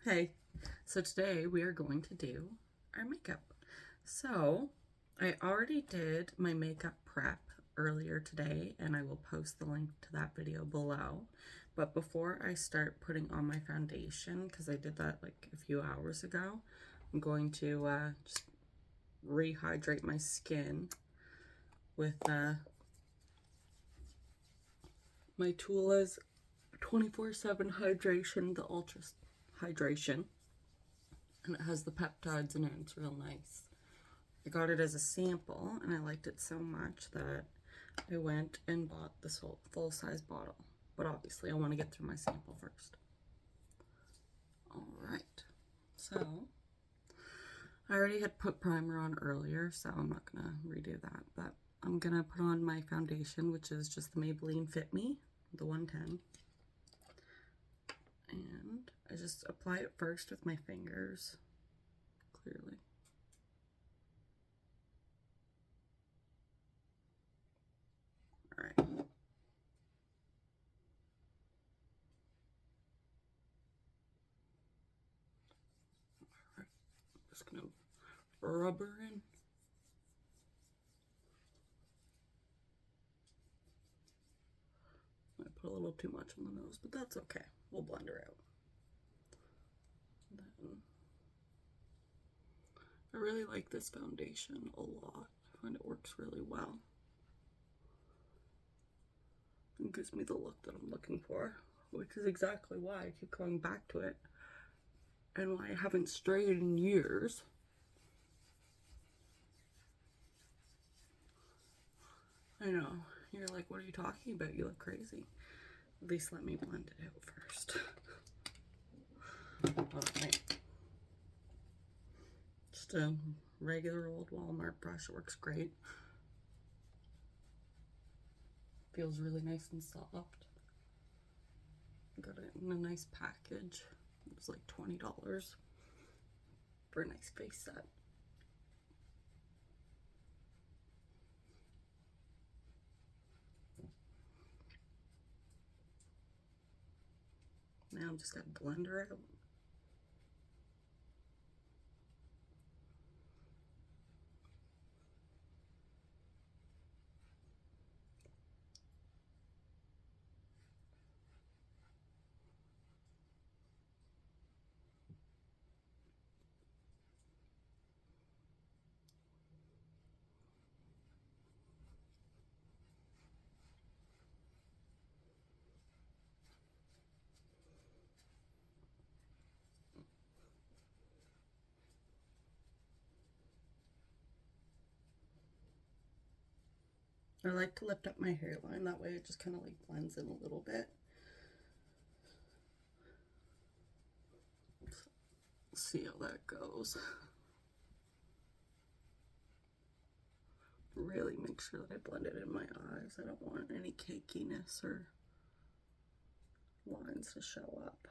Hey, so today we are going to do our makeup. So I already did my makeup prep earlier today and I will post the link to that video below. But before I start putting on my foundation, because I did that like a few hours ago, I'm going to just rehydrate my skin with my Tula's 24/7 hydration, the ultra hydration. And it has the peptides in it. It's real nice. I got it as a sample and I liked it so much that I went and bought this whole full-size bottle. But obviously I want to get through my sample first. Alright, so I already had put primer on earlier, so I'm not going to redo that. But I'm going to put on my foundation, which is just the Maybelline Fit Me, the 110. And I just apply it first with my fingers, clearly. Alright. Just gonna rub her in. I put a little too much on the nose, but that's okay. We'll blend her out. Then I really like this foundation a lot. I find it works really well. It gives me the look that I'm looking for, which is exactly why I keep going back to it and why I haven't strayed in years. I know, you're like, what are you talking about? You look crazy. At least let me blend it out first. Alright. Just a regular old Walmart brush works great. Feels really nice and soft. Got it in a nice package. It was like $20 for a nice face set. Now I'm just gonna blend her out. I like to lift up my hairline, that way it just kind of like blends in a little bit. Let's see how that goes. Really make sure that I blend it in my eyes. I don't want any cakiness or lines to show up.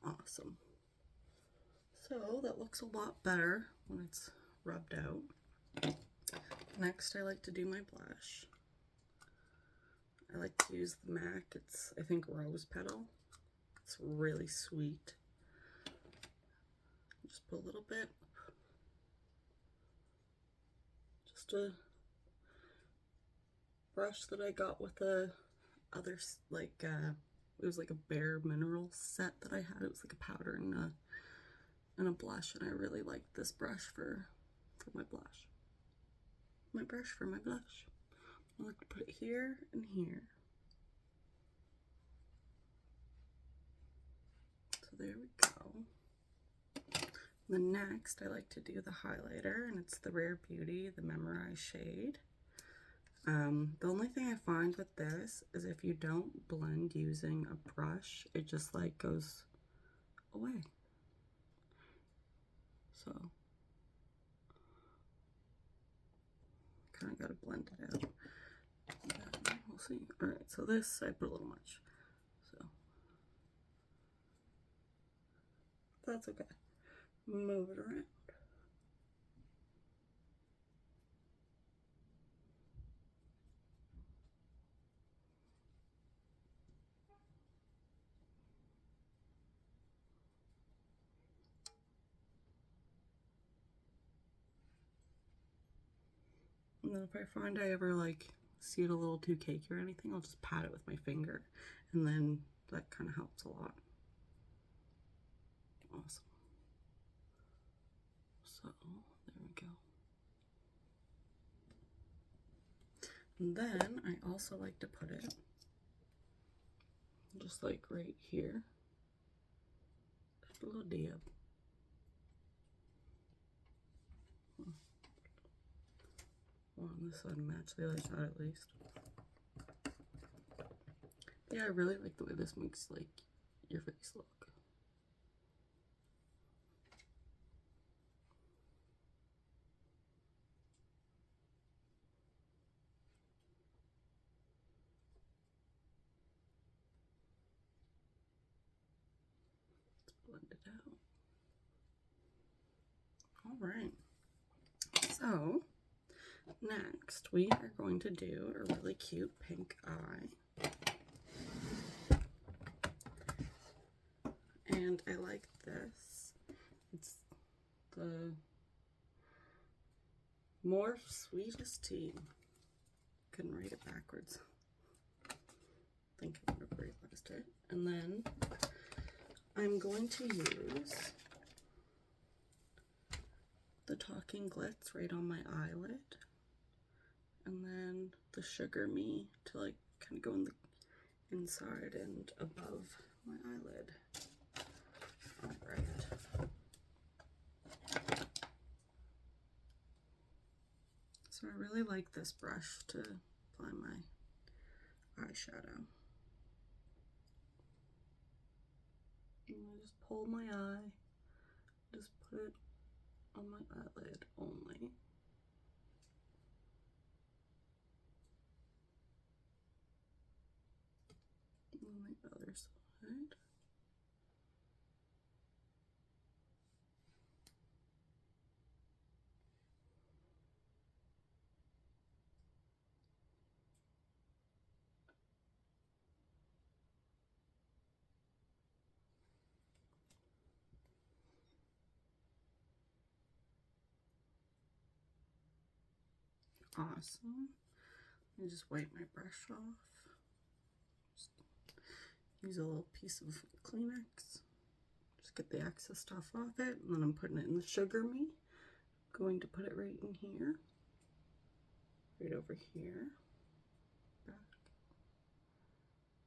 Awesome. So that looks a lot better when it's rubbed out. Next, I like to do my blush. I like to use the MAC. It's, I think, Rose Petal. It's really sweet. Just put a little bit. Just a brush that I got with the other, like, it was like a bare mineral set that I had. It was like a powder and a blush, and I really liked this brush for my blush. My brush for my blush. I like to put it here and here. So there we go. Then next, I like to do the highlighter, and it's the Rare Beauty, the Mesmerize shade. The only thing I find with this is if you don't blend using a brush, it just like goes away. So, kind of got to blend it out. We'll see. Alright, so this, I put a little much. So, that's okay. Move it around. And then if I find I ever like see it a little too cakey or anything, I'll just pat it with my finger, and then that kind of helps a lot. Awesome. So there we go. And then I also like to put it just like right here. Just a little dab. Well, on this side match the other side at least. Yeah, I really like the way this makes like your face look. Let's blend it out. All right. So next we are going to do a really cute pink eye. And I like this. It's the Morphe Sweetest Tea. Couldn't write it backwards. I think I would have realized it. And then I'm going to use the Talking Glitz right on my eyelid. And then the Sugar Me to like kind of go in the inside and above my eyelid. Alright. So I really like this brush to apply my eyeshadow. And I just pull my eye, just put it on my eyelid only. And the other side. Awesome. I just wipe my brush off. Just use a little piece of Kleenex. Just get the excess stuff off it, and then I'm putting it in the Sugar Me. Going to put it right in here. Right over here. Back.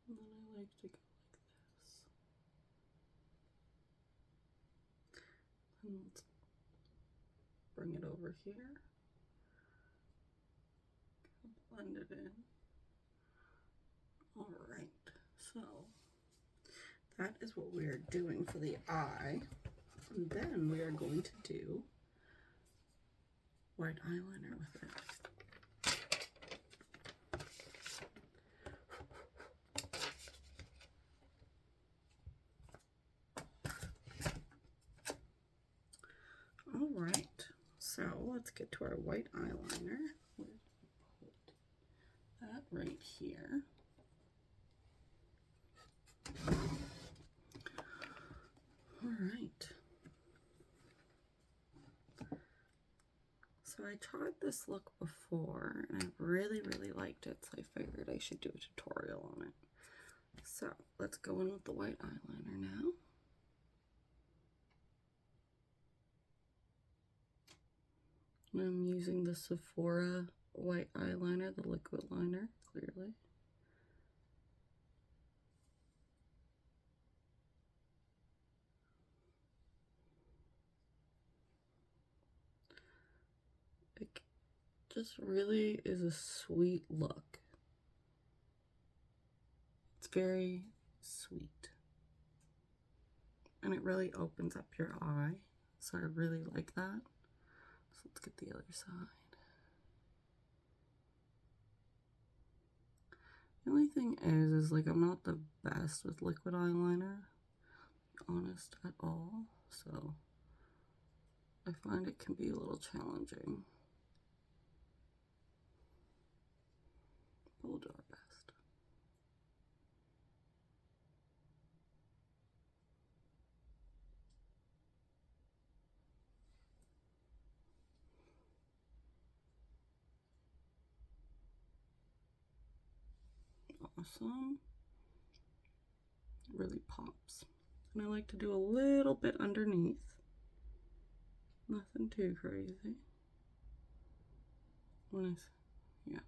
And then I like to go like this. And let's bring it over here. Blend it in. Alright, so that is what we are doing for the eye. And then we are going to do white eyeliner with it. Alright, so let's get to our white eyeliner. That right here. All right. So I tried this look before and I really liked it, so I figured I should do a tutorial on it. So let's go in with the white eyeliner now. I'm using the Sephora white eyeliner, the liquid liner, clearly. It just really is a sweet look. It's very sweet. And it really opens up your eye, so I really like that. So let's get the other side. The only thing is like I'm not the best with liquid eyeliner, honest at all, so I find it can be a little challenging. But we'll do our best. awesome. It really pops. And I like to do a little bit underneath. Nothing too crazy. Yeah.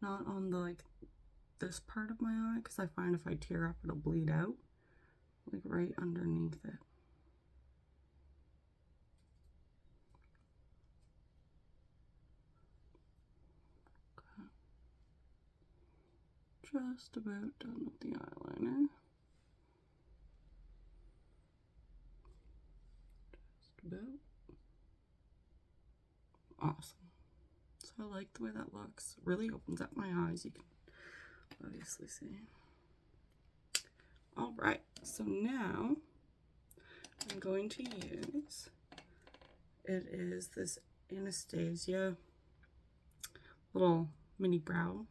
Not on the, like, this part of my eye, because I find if I tear up, it'll bleed out. Like right underneath it. Okay. Just about done with the eyeliner. Just about. Awesome. So I like the way that looks. Really opens up my eyes. You can obviously see. All right, so now I'm going to use, it is this Anastasia little mini brow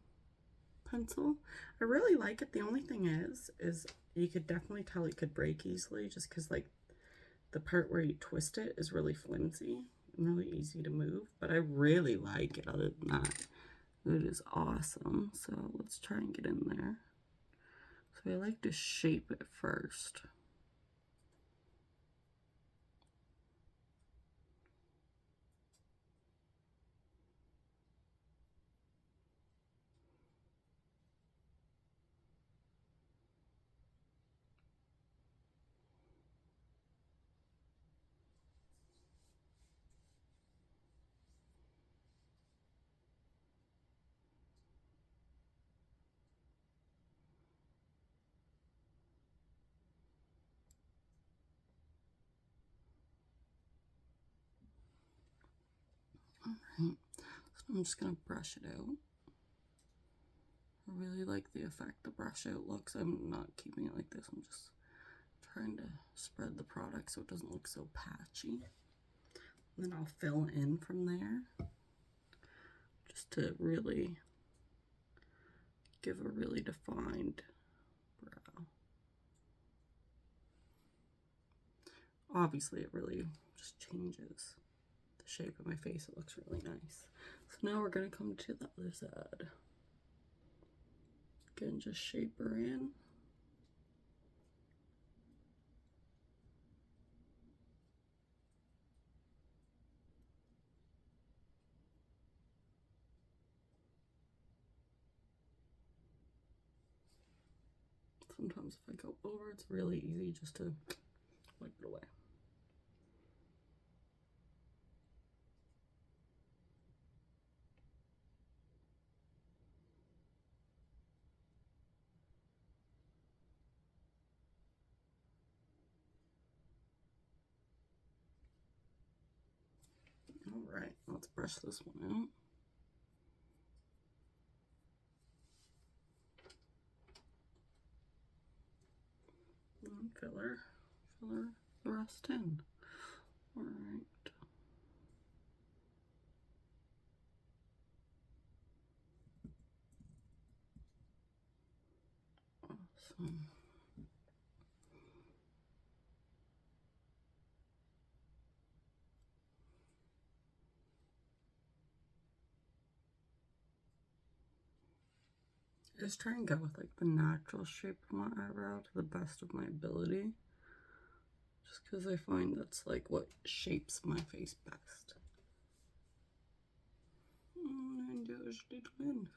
pencil. I really like it. The only thing is you could definitely tell it could break easily, just because like the part where you twist it is really flimsy and really easy to move, but I really like it. Other than that, it is awesome. So let's try and get in there. So I like to shape it first. Alright, so I'm just going to brush it out. I really like the effect the brush out looks. I'm not keeping it like this. I'm just trying to spread the product so it doesn't look so patchy. And then I'll fill in from there, just to really give a really defined brow. Obviously, it really just changes the shape of my face. It looks really nice. So now we're going to come to the other side. Again, just shape her in. Sometimes if I go over, it's really easy just to wipe it away. Alright, let's brush this one out. And fill the rest in. Alright. Awesome. Just try and go with like the natural shape of my eyebrow to the best of my ability. Just because I find that's like what shapes my face best. And just little in.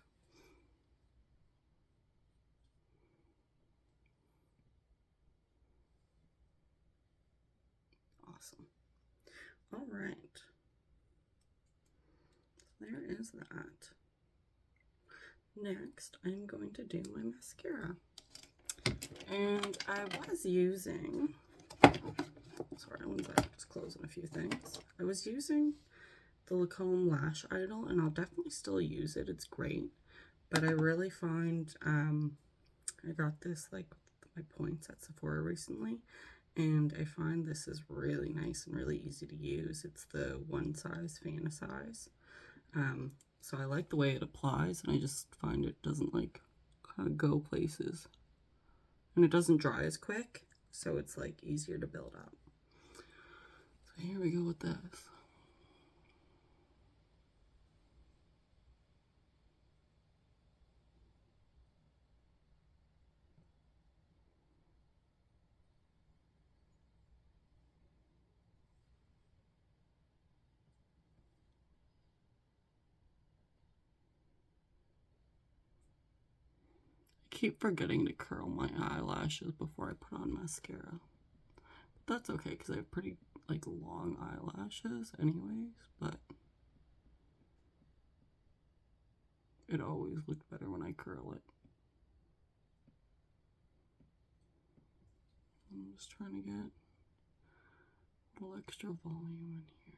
Awesome. Alright. So there is that. Next, I'm going to do my mascara. And I was using, sorry, one sec, just closing a few things. I was using the Lacombe Lash Idol, and I'll definitely still use it. It's great. But I really find, I got this like with my points at Sephora recently, and I find this is really nice and really easy to use. It's the One Size Fantasize. So I like the way it applies, and I just find it doesn't like kind of go places. And it doesn't dry as quick, so it's like easier to build up. So here we go with this. keep forgetting to curl my eyelashes before I put on mascara. But that's okay because I have pretty like long eyelashes anyways, but it always looks better when I curl it. I'm just trying to get a little extra volume in here.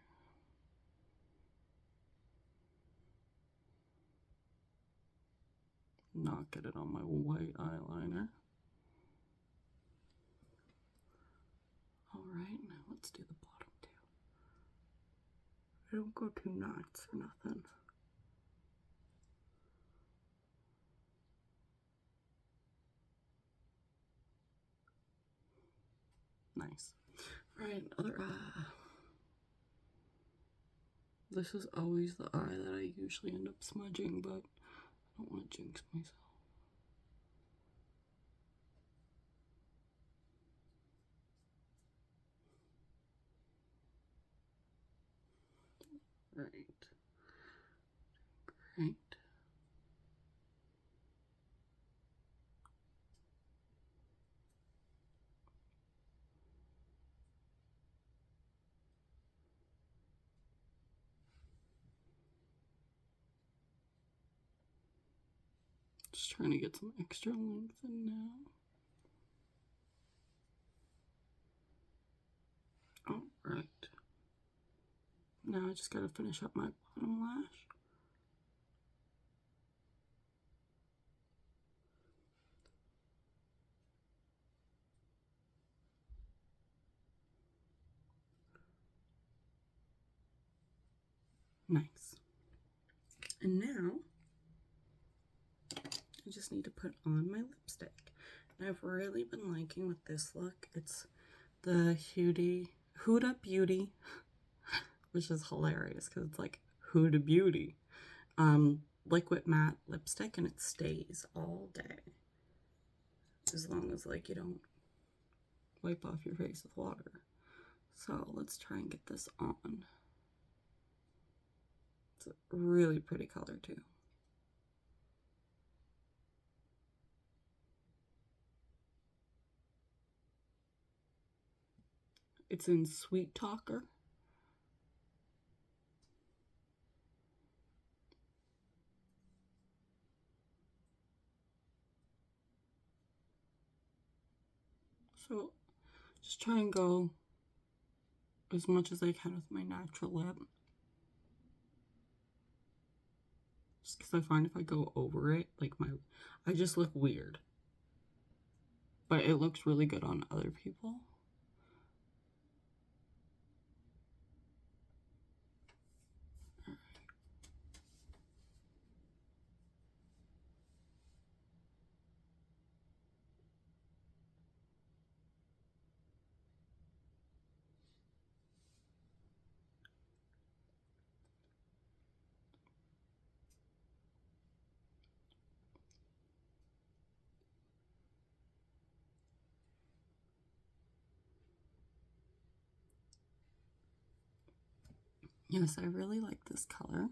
Not get it on my white eyeliner. Alright, now let's do the bottom too. I don't go too nuts or nothing. Nice. Alright, other eye. This is always the eye that I usually end up smudging, but I don't want to jinx myself. Right. Great. Just trying to get some extra length in now. Alright. Now I just gotta finish up my bottom lash. Nice. And now I just need to put on my lipstick. And I've really been liking with this look. It's the Huda Beauty, which is hilarious because it's like Huda Beauty. Liquid matte lipstick, and it stays all day. As long as like you don't wipe off your face with water. So let's try and get this on. It's a really pretty color too. It's in Sweet Talker. So just try and go as much as I can with my natural lip. Just because I find if I go over it, like I just look weird. But it looks really good on other people. Yes, I really like this color.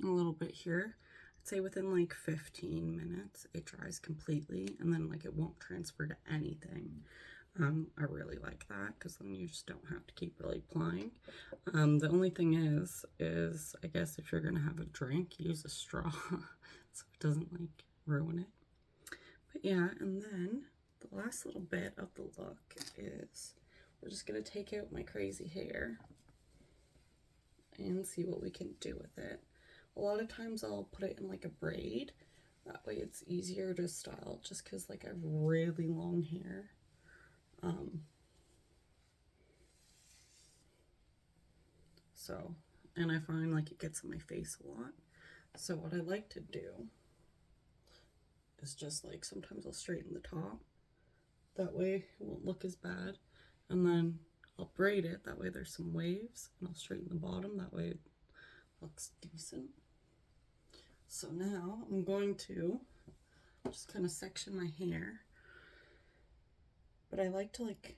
A little bit here. I'd say within like 15 minutes it dries completely, and then like it won't transfer to anything. I really like that because then you just don't have to keep really applying. The only thing is I guess if you're gonna have a drink, use a straw so it doesn't like ruin it. But yeah, and then the last little bit of the look is we're just gonna take out my crazy hair and see what we can do with it. A lot of times I'll put it in like a braid. That way it's easier to style just because like I have really long hair. And I find like it gets in my face a lot. So what I like to do is just like sometimes I'll straighten the top. That way it won't look as bad. And then I'll braid it. That way there's some waves. And I'll straighten the bottom. That way it looks decent. So now I'm going to just kind of section my hair. But I like to like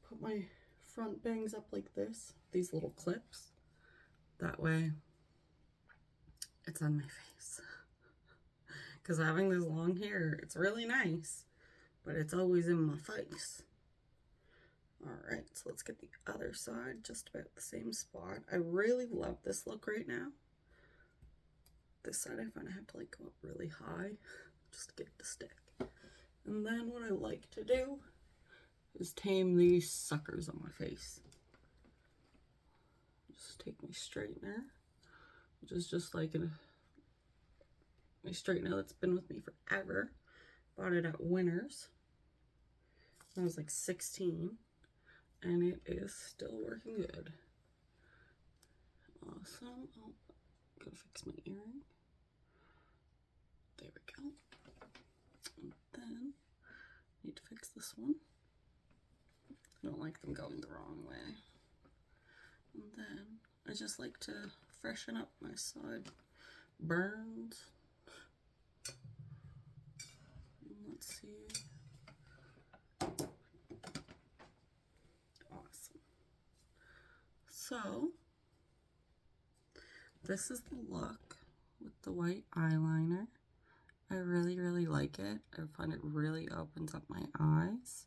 put my front bangs up like this. These little clips. That way it's on my face. because having this long hair, it's really nice, but it's always in my face. Alright, so let's get the other side, just about the same spot. I really love this look right now. This side I find I have to like go up really high just to get it to stick. And then what I like to do is tame these suckers on my face. Just take my straightener, which is just like my straightener that's been with me forever. Bought it at Winners. I was like 16, and it is still working good. Awesome. Oh, gotta fix my earring. There we go. And then need to fix this one. I don't like them going the wrong way. And then I just like to freshen up my side burns. Let's see. Awesome. So this is the look with the white eyeliner. I really, really like it. I find it really opens up my eyes.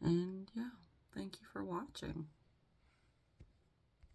And yeah, thank you for watching.